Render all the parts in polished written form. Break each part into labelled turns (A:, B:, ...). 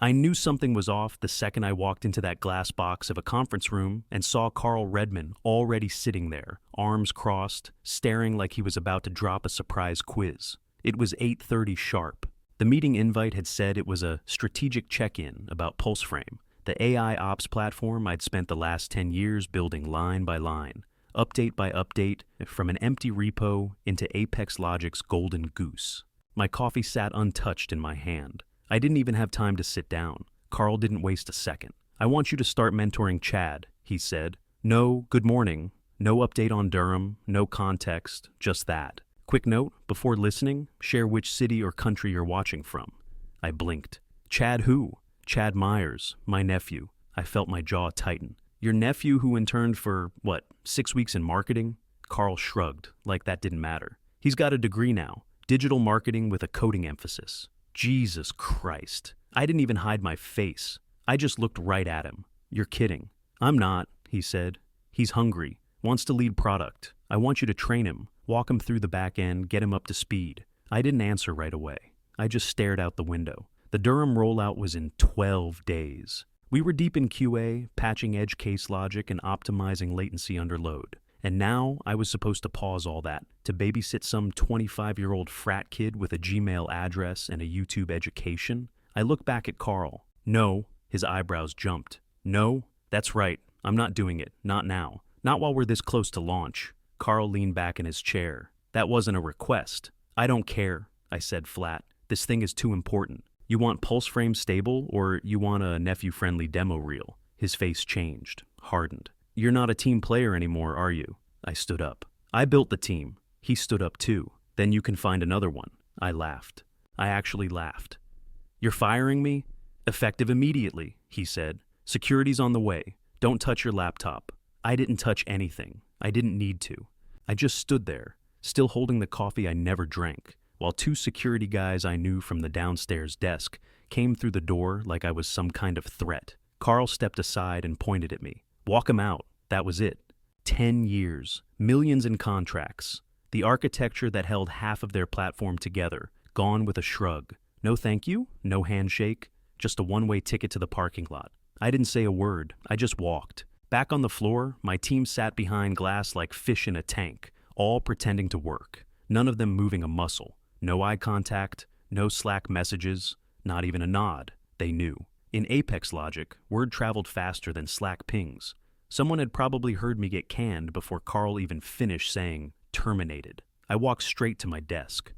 A: I knew something was off the second I walked into that glass box of a conference room and saw Carl Redman already sitting there, arms crossed, staring like he was about to drop a surprise quiz. It was 8:30 sharp. The meeting invite had said it was a strategic check-in about PulseFrame, the AI ops platform I'd spent the last 10 years building line by line, update by update, from an empty repo into Apex Logic's golden goose. My coffee sat untouched in my hand. I didn't even have time to sit down. Carl didn't waste a second. "I want you to start mentoring Chad," he said. "No good morning, no update on Durham, no context, just that. Quick note, before listening, share which city or country you're watching from." I blinked. "Chad who?" "Chad Myers, my nephew." I felt my jaw tighten. "Your nephew who interned for, 6 weeks in marketing?" Carl shrugged, like that didn't matter. "He's got a degree now, digital marketing with a coding emphasis." Jesus Christ. I didn't even hide my face. I just looked right at him. "You're kidding." "I'm not," he said. "He's hungry, wants to lead product. I want you to train him, walk him through the back end, get him up to speed." I didn't answer right away. I just stared out the window. The Durham rollout was in 12 days. We were deep in QA, patching edge case logic and optimizing latency under load. And now I was supposed to pause all that to babysit some 25-year-old frat kid with a Gmail address and a YouTube education. I looked back at Carl. "No," his eyebrows jumped. "No, that's right. I'm not doing it. Not now. Not while we're this close to launch." Carl leaned back in his chair. "That wasn't a request." "I don't care," I said flat. "This thing is too important. You want PulseFrame stable, or you want a nephew-friendly demo reel?" His face changed, hardened. "You're not a team player anymore, are you?" I stood up. "I built the team." He stood up too. "Then you can find another one." I laughed. I actually laughed. "You're firing me?" "Effective immediately," he said. "Security's on the way. Don't touch your laptop." I didn't touch anything. I didn't need to. I just stood there, still holding the coffee I never drank, while 2 security guys I knew from the downstairs desk came through the door like I was some kind of threat. Carl stepped aside and pointed at me. "Walk him out." That was it. 10 years, millions in contracts. The architecture that held half of their platform together, gone with a shrug. No thank you, no handshake, just a one-way ticket to the parking lot. I didn't say a word, I just walked. Back on the floor, my team sat behind glass like fish in a tank, all pretending to work. None of them moving a muscle. No eye contact, no Slack messages, not even a nod. They knew. In Apex logic, word traveled faster than Slack pings. Someone had probably heard me get canned before Carl even finished saying, "terminated." I walked straight to my desk.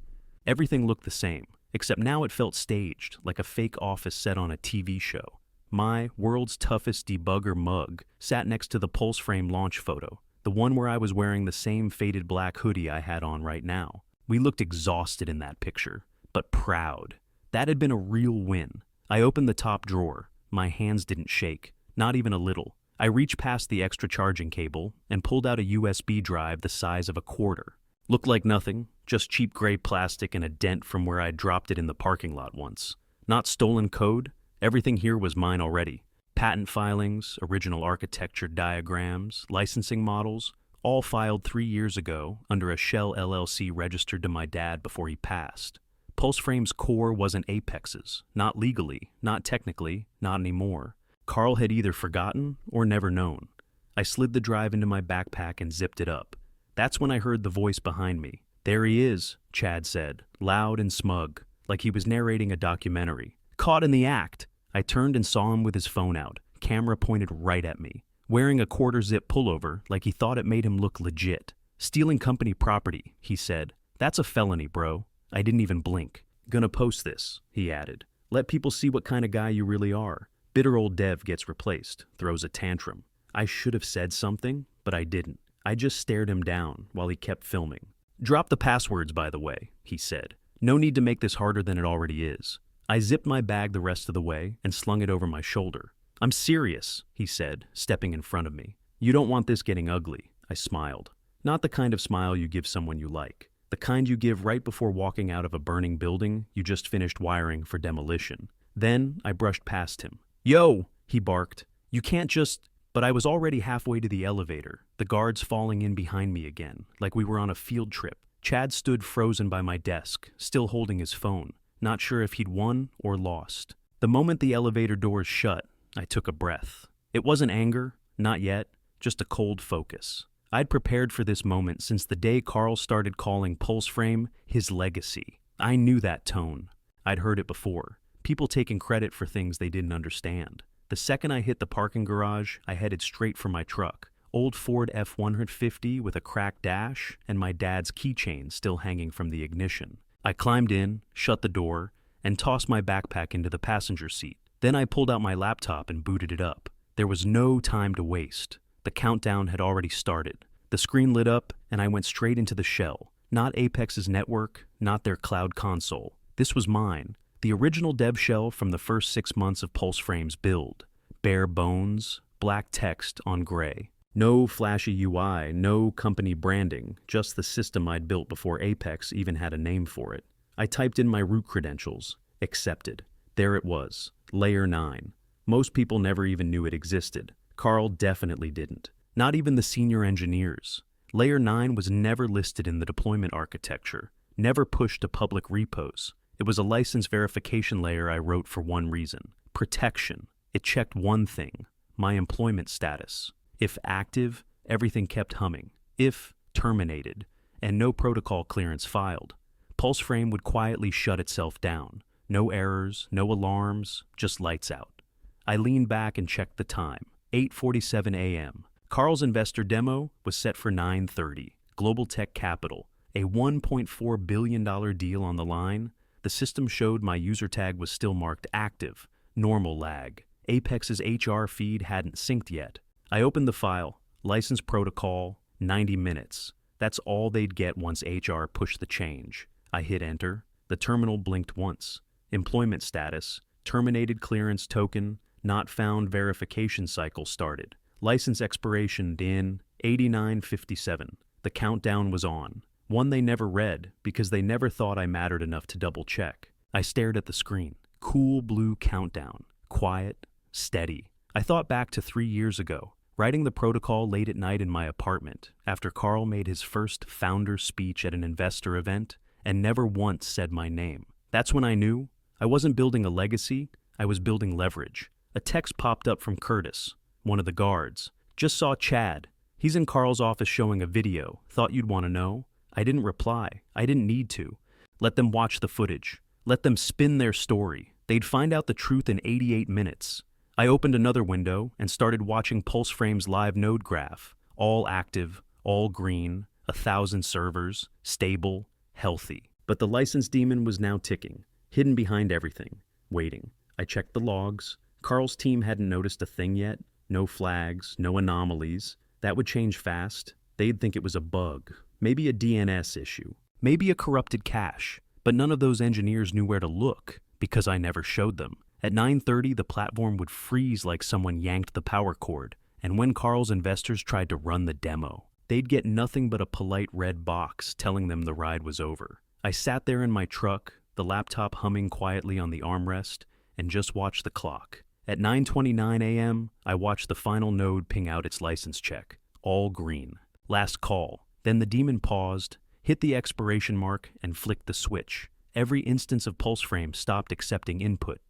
A: Everything looked the same, except now it felt staged, like a fake office set on a TV show. My world's toughest debugger mug sat next to the PulseFrame launch photo, the one where I was wearing the same faded black hoodie I had on right now. We looked exhausted in that picture, but proud. That had been a real win. I opened the top drawer. My hands didn't shake, not even a little. I reached past the extra charging cable and pulled out a USB drive the size of a quarter. Looked like nothing, just cheap gray plastic and a dent from where I'd dropped it in the parking lot once. Not stolen code, everything here was mine already. Patent filings, original architecture diagrams, licensing models, all filed 3 years ago under a Shell LLC registered to my dad before he passed. PulseFrame's core wasn't Apex's, not legally, not technically, not anymore. Carl had either forgotten or never known. I slid the drive into my backpack and zipped it up. That's when I heard the voice behind me. "There he is," Chad said, loud and smug, like he was narrating a documentary. "Caught in the act." I turned and saw him with his phone out, camera pointed right at me, wearing a quarter-zip pullover like he thought it made him look legit. "Stealing company property," he said. "That's a felony, bro." I didn't even blink. "Gonna post this," he added. "Let people see what kind of guy you really are." Bitter old dev gets replaced, throws a tantrum. I should have said something, but I didn't. I just stared him down while he kept filming. "Drop the passwords, by the way," he said. "No need to make this harder than it already is." I zipped my bag the rest of the way and slung it over my shoulder. "I'm serious," he said, stepping in front of me. "You don't want this getting ugly." I smiled. Not the kind of smile you give someone you like. The kind you give right before walking out of a burning building you just finished wiring for demolition. Then I brushed past him. "Yo!" he barked. "You can't just—" But I was already halfway to the elevator, the guards falling in behind me again, like we were on a field trip. Chad stood frozen by my desk, still holding his phone, not sure if he'd won or lost. The moment the elevator doors shut, I took a breath. It wasn't anger, not yet, just a cold focus. I'd prepared for this moment since the day Carl started calling Pulse Frame his legacy. I knew that tone. I'd heard it before. People taking credit for things they didn't understand. The second I hit the parking garage, I headed straight for my truck. Old Ford F-150 with a cracked dash and my dad's keychain still hanging from the ignition. I climbed in, shut the door, and tossed my backpack into the passenger seat. Then I pulled out my laptop and booted it up. There was no time to waste. The countdown had already started. The screen lit up, and I went straight into the shell. Not Apex's network, not their cloud console. This was mine. The original dev shell from the first 6 months of Pulse Frame's build. Bare bones, black text on gray. No flashy UI, no company branding, just the system I'd built before Apex even had a name for it. I typed in my root credentials. Accepted. There it was. Layer 9. Most people never even knew it existed. Carl definitely didn't. Not even the senior engineers. Layer 9 was never listed in the deployment architecture, never pushed to public repos. It was a license verification layer I wrote for one reason: protection. It checked one thing: my employment status. If active, everything kept humming. If terminated, and no protocol clearance filed, Pulse Frame would quietly shut itself down. No errors, no alarms, just lights out. I leaned back and checked the time. 8:47 a.m. Carl's investor demo was set for 9:30. Global Tech Capital, a $1.4 billion deal on the line. The system showed my user tag was still marked active. Normal lag. Apex's HR feed hadn't synced yet. I opened the file. License protocol, 90 minutes. That's all they'd get once HR pushed the change. I hit enter. The terminal blinked once. Employment status, terminated clearance token, not found verification cycle started. License expiration in 89:57. The countdown was on. One they never read because they never thought I mattered enough to double check. I stared at the screen. Cool blue countdown. Quiet, steady. I thought back to 3 years ago, writing the protocol late at night in my apartment after Carl made his first founder speech at an investor event and never once said my name. That's when I knew I wasn't building a legacy, I was building leverage. A text popped up from Curtis, one of the guards. Just saw Chad. He's in Carl's office showing a video. Thought you'd want to know. I didn't reply. I didn't need to. Let them watch the footage. Let them spin their story. They'd find out the truth in 88 minutes. I opened another window and started watching Pulse Frame's live node graph. All active, all green, 1,000 servers, stable, healthy. But the license demon was now ticking, hidden behind everything, waiting. I checked the logs. Carl's team hadn't noticed a thing yet. No flags, no anomalies. That would change fast. They'd think it was a bug, maybe a DNS issue, maybe a corrupted cache. But none of those engineers knew where to look because I never showed them. At 9:30, the platform would freeze like someone yanked the power cord. And when Carl's investors tried to run the demo, they'd get nothing but a polite red box telling them the ride was over. I sat there in my truck, the laptop humming quietly on the armrest, and just watched the clock. At 9:29 a.m., I watched the final node ping out its license check. All green. Last call. Then the demon paused, hit the expiration mark, and flicked the switch. Every instance of Pulse Frame stopped accepting input.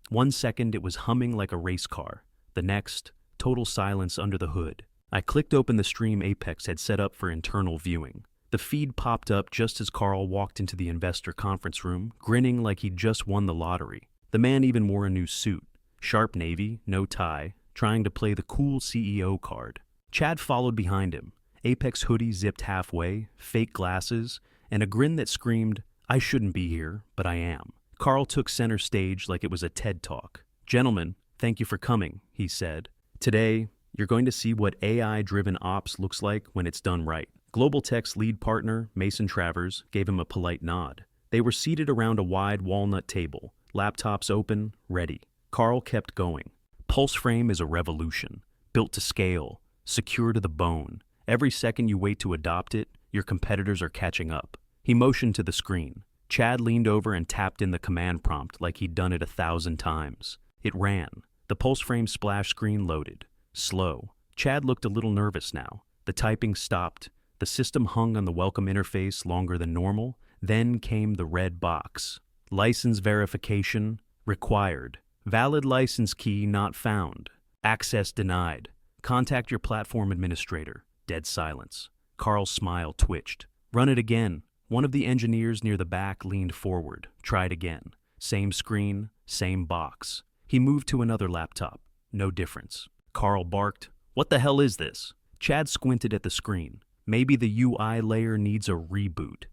A: 1 second, it was humming like a race car. The next, total silence under the hood. I clicked open the stream Apex had set up for internal viewing. The feed popped up just as Carl walked into the investor conference room, grinning like he'd just won the lottery. The man even wore a new suit. Sharp navy, no tie, trying to play the cool CEO card. Chad followed behind him. Apex hoodie zipped halfway, fake glasses, and a grin that screamed, "I shouldn't be here, but I am." Carl took center stage like it was a TED Talk. "Gentlemen, thank you for coming," he said. "Today, you're going to see what AI-driven ops looks like when it's done right." Global Tech's lead partner, Mason Travers, gave him a polite nod. They were seated around a wide walnut table, laptops open, ready. Carl kept going. Pulse Frame is a revolution, built to scale, secure to the bone. Every second you wait to adopt it, your competitors are catching up. He motioned to the screen. Chad leaned over and tapped in the command prompt like he'd done it 1,000 times. It ran. The Pulse Frame splash screen loaded. Slow. Chad looked a little nervous now. The typing stopped. The system hung on the welcome interface longer than normal. Then came the red box. License verification required. Valid license key not found. Access denied. Contact your platform administrator. Dead silence. Carl's smile twitched. Run it again. One of the engineers near the back leaned forward. Tried again. Same screen, same box. He moved to another laptop. No difference. Carl barked, "What the hell is this?" Chad squinted at the screen. Maybe the UI layer needs a reboot.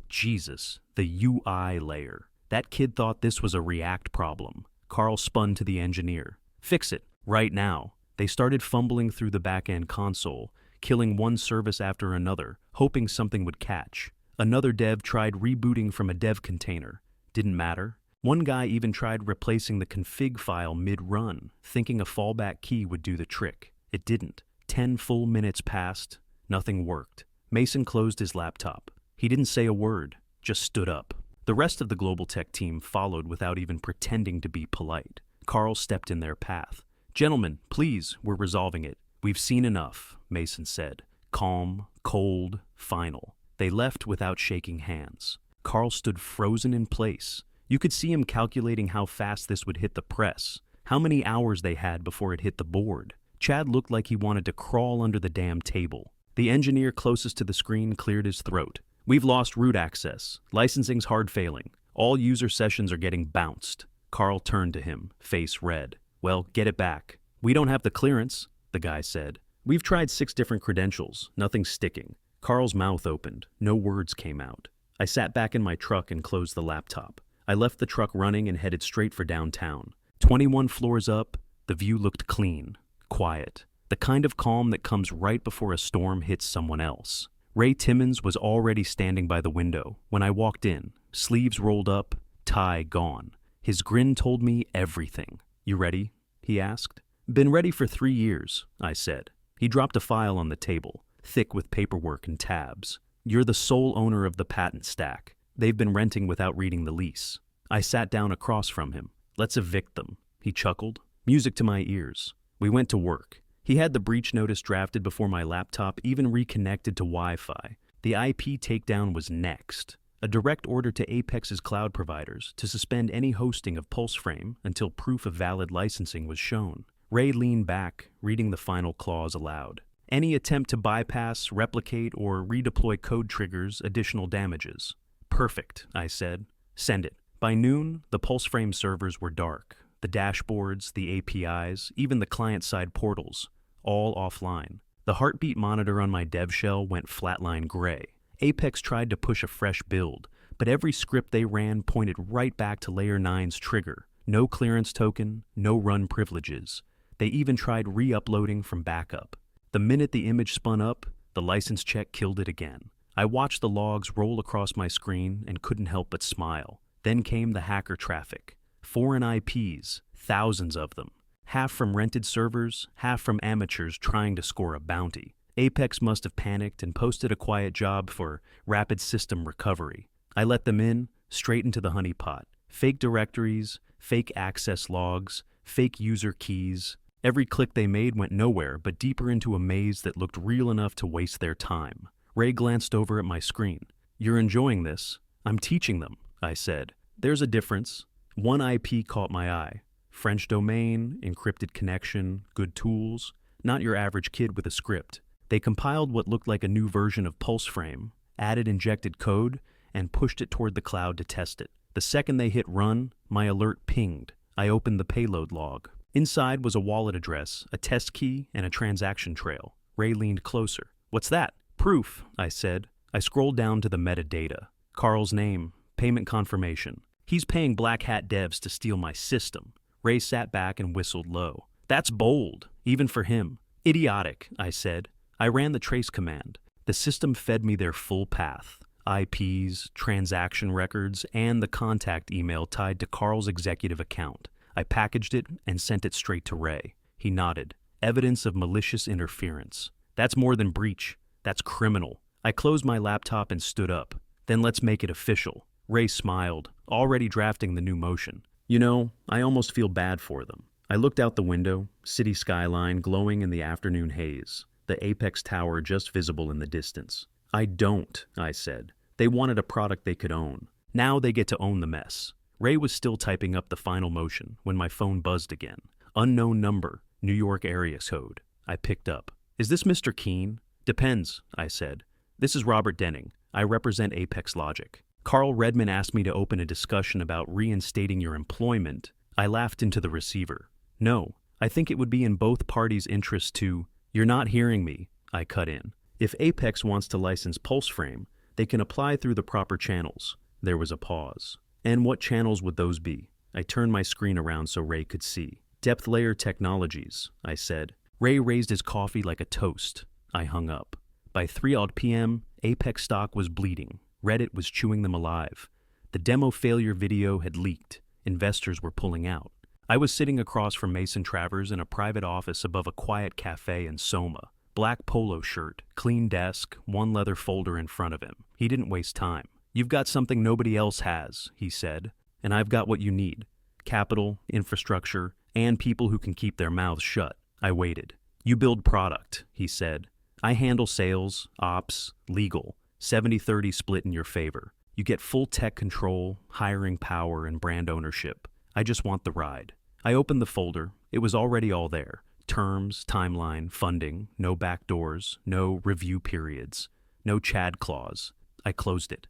A: Jesus, the UI layer. That kid thought this was a React problem. Carl spun to the engineer. Fix it, right now. They started fumbling through the back-end console, killing one service after another, hoping something would catch. Another dev tried rebooting from a dev container. Didn't matter. One guy even tried replacing the config file mid-run, thinking a fallback key would do the trick. It didn't. 10 full minutes passed. Nothing worked. Mason closed his laptop. He didn't say a word, just stood up. The rest of the Global Tech team followed without even pretending to be polite. Carl stepped in their path. "Gentlemen, please, we're resolving it. We've seen enough," Mason said. Calm, cold, final. They left without shaking hands. Carl stood frozen in place. You could see him calculating how fast this would hit the press, how many hours they had before it hit the board. Chad looked like he wanted to crawl under the damn table. The engineer closest to the screen cleared his throat. "We've lost root access. Licensing's hard failing. All user sessions are getting bounced." Carl turned to him, face red. "Well, get it back." "We don't have the clearance," the guy said. "We've tried 6 different credentials. Nothing's sticking." Carl's mouth opened. No words came out. I sat back in my truck and closed the laptop. I left the truck running and headed straight for downtown. 21 floors up, the view looked clean, quiet. The kind of calm that comes right before a storm hits someone else. Ray Timmons was already standing by the window when I walked in, sleeves rolled up, tie gone. His grin told me everything. "You ready?" he asked. "Been ready for 3 years," I said. He dropped a file on the table, thick with paperwork and tabs. "You're the sole owner of the patent stack. They've been renting without reading the lease." I sat down across from him. "Let's evict them." He chuckled. Music to my ears. We went to work. He had the breach notice drafted before my laptop even reconnected to Wi-Fi. The IP takedown was next. A direct order to Apex's cloud providers to suspend any hosting of PulseFrame until proof of valid licensing was shown. Ray leaned back, reading the final clause aloud. "Any attempt to bypass, replicate, or redeploy code triggers additional damages." "Perfect," I said. "Send it." By noon, the PulseFrame servers were dark. The dashboards, the APIs, even the client-side portals, all offline. The heartbeat monitor on my dev shell went flatline gray. Apex tried to push a fresh build, but every script they ran pointed right back to Layer 9's trigger. No clearance token, no run privileges. They even tried re-uploading from backup. The minute the image spun up, the license check killed it again. I watched the logs roll across my screen and couldn't help but smile. Then came the hacker traffic. Foreign IPs, thousands of them. Half from rented servers, half from amateurs trying to score a bounty. Apex must have panicked and posted a quiet job for rapid system recovery. I let them in, straight into the honeypot. Fake directories, fake access logs, fake user keys. Every click they made went nowhere but deeper into a maze that looked real enough to waste their time. Ray glanced over at my screen. "You're enjoying this?" "I'm teaching them," I said. "There's a difference." One IP caught my eye. French domain, encrypted connection, good tools. Not your average kid with a script. They compiled what looked like a new version of PulseFrame, added injected code, and pushed it toward the cloud to test it. The second they hit run, my alert pinged. I opened the payload log. Inside was a wallet address, a test key, and a transaction trail. Ray leaned closer. "What's that?" "Proof," I said. I scrolled down to the metadata. Carl's name, payment confirmation. He's paying black hat devs to steal my system. Ray sat back and whistled low. "That's bold, even for him." "Idiotic," I said. I ran the trace command. The system fed me their full path. IPs, transaction records, and the contact email tied to Carl's executive account. I packaged it and sent it straight to Ray. He nodded. "Evidence of malicious interference. That's more than breach. That's criminal." I closed my laptop and stood up. "Then let's make it official." Ray smiled, already drafting the new motion. "You know, I almost feel bad for them." I looked out the window, city skyline glowing in the afternoon haze, the Apex Tower just visible in the distance. "I don't," I said. "They wanted a product they could own. Now they get to own the mess." Ray was still typing up the final motion when my phone buzzed again. Unknown number, New York area code. I picked up. Is this Mr. Keene? Depends, I said. This is Robert Denning. I represent Apex Logic. Carl Redman asked me to open a discussion about reinstating your employment. I laughed into the receiver. No, I think it would be in both parties' interest to... You're not hearing me, I cut in. If Apex wants to license PulseFrame, they can apply through the proper channels. There was a pause. And what channels would those be? I turned my screen around so Ray could see. Depth Layer Technologies, I said. Ray raised his coffee like a toast. I hung up. By 3 p.m., Apex stock was bleeding. Reddit was chewing them alive. The demo failure video had leaked. Investors were pulling out. I was sitting across from Mason Travers in a private office above a quiet cafe in Soma. Black polo shirt, clean desk, one leather folder in front of him. He didn't waste time. You've got something nobody else has, he said, and I've got what you need. Capital, infrastructure, and people who can keep their mouths shut. I waited. You build product, he said. I handle sales, ops, legal. 70-30 split in your favor. You get full tech control, hiring power, and brand ownership. I just want the ride. I opened the folder. It was already all there. Terms, timeline, funding, no backdoors, no review periods, no Chad clause. I closed it.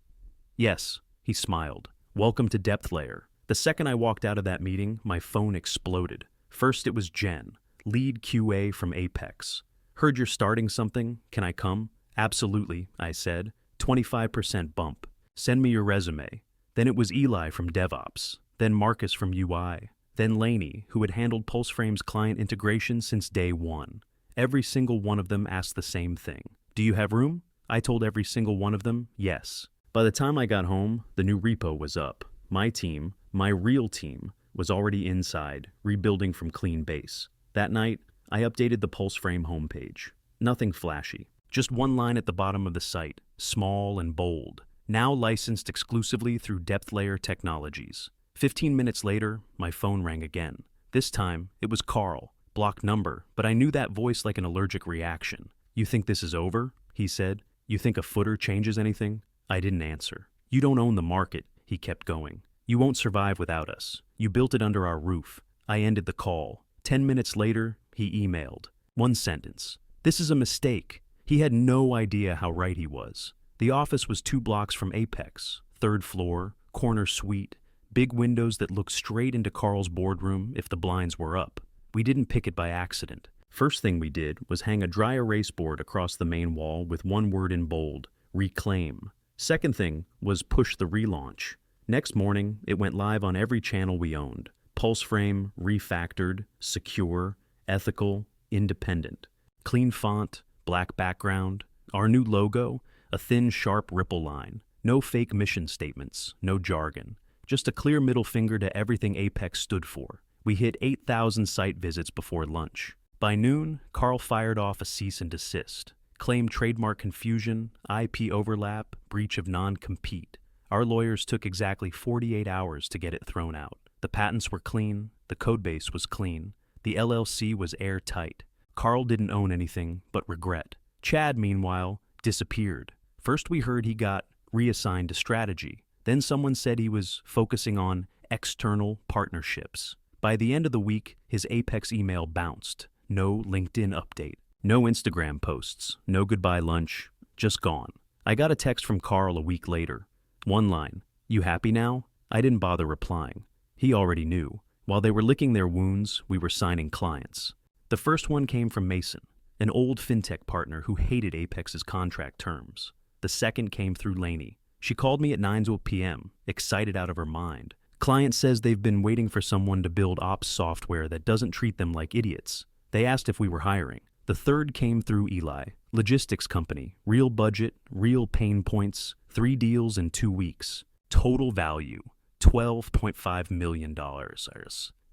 A: Yes, he smiled. Welcome to Depth Layer. The second I walked out of that meeting, my phone exploded. First it was Jen, lead QA from Apex. Heard you're starting something. Can I come? Absolutely, I said. 25% bump. Send me your resume. Then it was Eli from DevOps. Then Marcus from UI. Then Laney, who had handled PulseFrame's client integration since day one. Every single one of them asked the same thing. Do you have room? I told every single one of them, yes. By the time I got home, the new repo was up. My team, my real team, was already inside, rebuilding from clean base. That night, I updated the PulseFrame homepage. Nothing flashy. Just one line at the bottom of the site, small and bold. Now licensed exclusively through Depth Layer Technologies. 15 minutes later, my phone rang again. This time, it was Carl. Blocked number, but I knew that voice like an allergic reaction. You think this is over? He said. You think a footer changes anything? I didn't answer. You don't own the market, he kept going. You won't survive without us. You built it under our roof. I ended the call. 10 minutes later, he emailed. One sentence. This is a mistake. He had no idea how right he was. The office was 2 blocks from Apex. 3rd floor, corner suite, big windows that looked straight into Carl's boardroom if the blinds were up. We didn't pick it by accident. First thing we did was hang a dry erase board across the main wall with one word in bold, reclaim. Second thing was push the relaunch. Next morning, it went live on every channel we owned. PulseFrame, refactored, secure, ethical, independent. Clean font, black background, our new logo, a thin, sharp ripple line. No fake mission statements, no jargon. Just a clear middle finger to everything Apex stood for. We hit 8,000 site visits before lunch. By noon, Carl fired off a cease and desist. Claimed trademark confusion, IP overlap, breach of non-compete. Our lawyers took exactly 48 hours to get it thrown out. The patents were clean, the codebase was clean, the LLC was airtight. Carl didn't own anything but regret. Chad, meanwhile, disappeared. First we heard he got reassigned to strategy. Then someone said he was focusing on external partnerships. By the end of the week, his Apex email bounced. No LinkedIn update. No Instagram posts. No goodbye lunch. Just gone. I got a text from Carl a week later. One line. You happy now? I didn't bother replying. He already knew. While they were licking their wounds, we were signing clients. The first one came from Mason, an old fintech partner who hated Apex's contract terms. The second came through Laney. She called me at 9 p.m., excited out of her mind. Client says they've been waiting for someone to build ops software that doesn't treat them like idiots. They asked if we were hiring. The third came through Eli, logistics company, real budget, real pain points, 3 deals in 2 weeks. Total value, $12.5 million.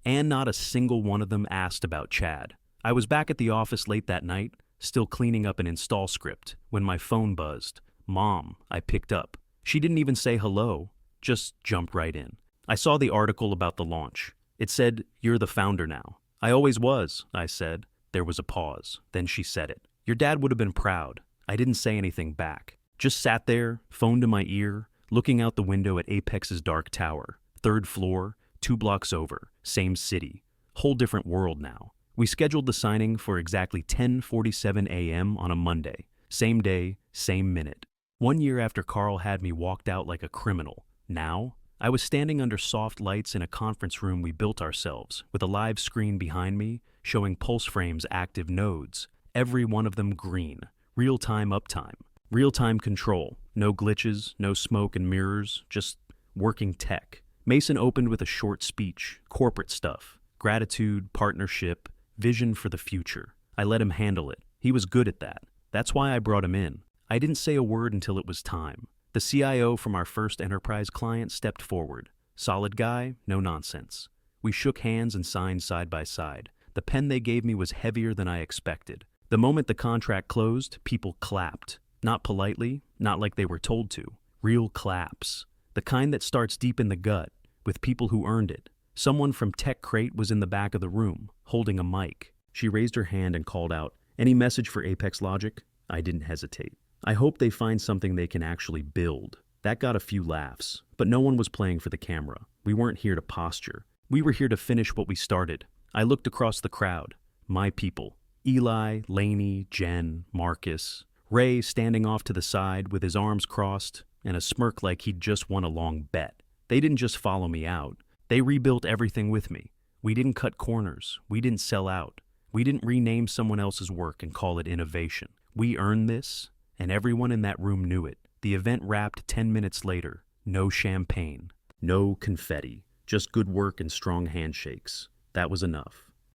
A: And not a single one of them asked about Chad. I was back at the office late that night, still cleaning up an install script, when my phone buzzed. Mom, I picked up. She didn't even say hello, just jumped right in. I saw the article about the launch. It said, "You're the founder now." I always was, I said. There was a pause. Then she said it. Your dad would have been proud. I didn't say anything back. Just sat there, phone to my ear, looking out the window at Apex's dark tower. Third floor, 2 blocks over, same city. Whole different world now. We scheduled the signing for exactly 10:47 a.m. on a Monday. Same day, same minute. 1 year after Carl had me walked out like a criminal. Now, I was standing under soft lights in a conference room we built ourselves, with a live screen behind me showing pulse frames' active nodes, every one of them green. Real-time uptime. Real-time control. No glitches, no smoke and mirrors, just working tech. Mason opened with a short speech, corporate stuff, gratitude, partnership, vision for the future. I let him handle it. He was good at that. That's why I brought him in. I didn't say a word until it was time. The CIO from our first enterprise client stepped forward. Solid guy, no nonsense. We shook hands and signed side by side. The pen they gave me was heavier than I expected. The moment the contract closed, people clapped. Not politely, not like they were told to. Real claps. The kind that starts deep in the gut, with people who earned it. Someone from Tech Crate was in the back of the room, holding a mic. She raised her hand and called out, "Any message for Apex Logic?" I didn't hesitate. I hope they find something they can actually build. That got a few laughs, but no one was playing for the camera. We weren't here to posture. We were here to finish what we started. I looked across the crowd. My people. Eli, Laney, Jen, Marcus. Ray standing off to the side with his arms crossed and a smirk like he'd just won a long bet. They didn't just follow me out. They rebuilt everything with me. We didn't cut corners. We didn't sell out. We didn't rename someone else's work and call it innovation. We earned this, and everyone in that room knew it. The event wrapped 10 minutes later. No champagne. No confetti. Just good work and strong handshakes. That was enough.